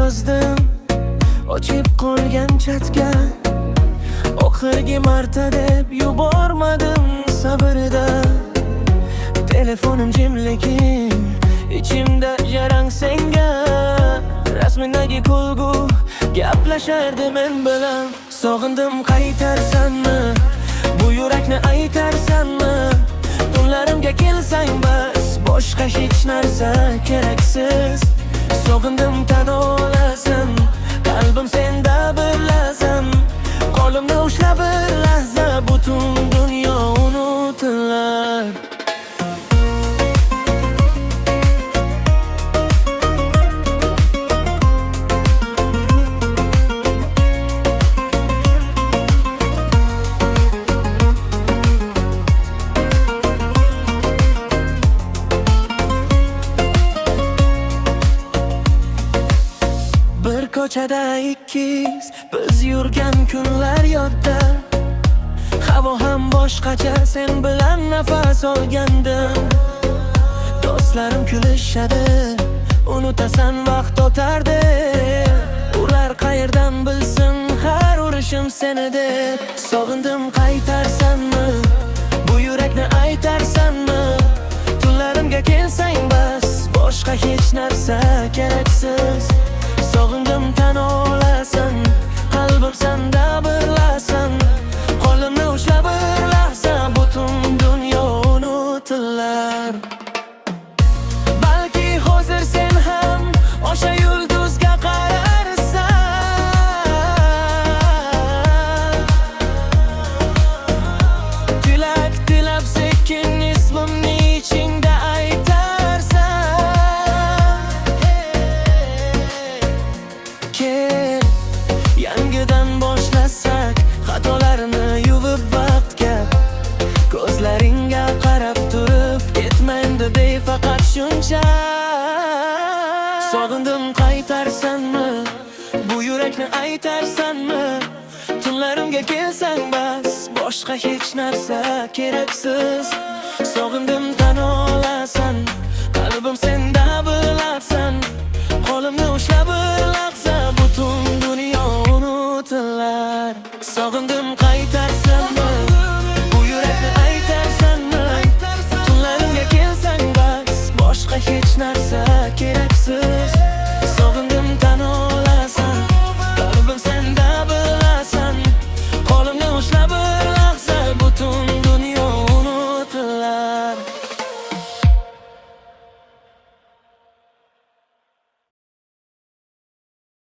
yozdim ochib qolgan chatga. Oxirgi marta deb yubormadim sabrda. Telefonim jimligim, ichimda jarang senga. Rasmindagi kulgu gaplashardi men bilan. Sog'indim qaytarsanmi, bu yurakni aytarsanmi? Tunlarimga kelsang bas, boshqa hech narsa keraksiz. Sog'indim tan olasan, qalbim senda birlasan. Qo'limni ushlab bir lahza, butun dunyo unutilar. Bir ko'chada ikkiz biz yurgan kunlar yodda. Havo ham boshqacha, sen bilan nafas olgandim. Do'stlarim kulishadi, unutasan vaqt o'tardi. Ular qayerdan bilsin har urishim seni deb. Sog'indim qaytarsanmi, bu yurakni aytarsanmi? Tunlarimga kelsang bas, boshqa hech narsa keraksiz. Sog'indim tan olasan, qalbim senda birlasan. Qo'limni ushlab bir lahza, butun dunyo unutilar. Balki hozir sen ham o'sha yulduzga qararsan. Tilak tilab sekin ismimni ichingda aytarsan. Kel, yangidan boshlasak xatolarni yuvib vaqtga. Ko'zlaringga qarab turib ketmaydi befaqat shuncha. Sog'indim qaytarsanmi, bu yurakni aytarsanmi? Tunlarimga kelsang bas, boshqa hech narsa keraksiz. Sog'indim tan olasan, qalbim senda birlasan. Qo'limni ushlab bir lahza, butun dunyo unutilar. Sog'indim qaytarsanmi, bu yurakni aytarsanmi? Tunlarimga kelsang bas, boshqa hech narsa keraksiz.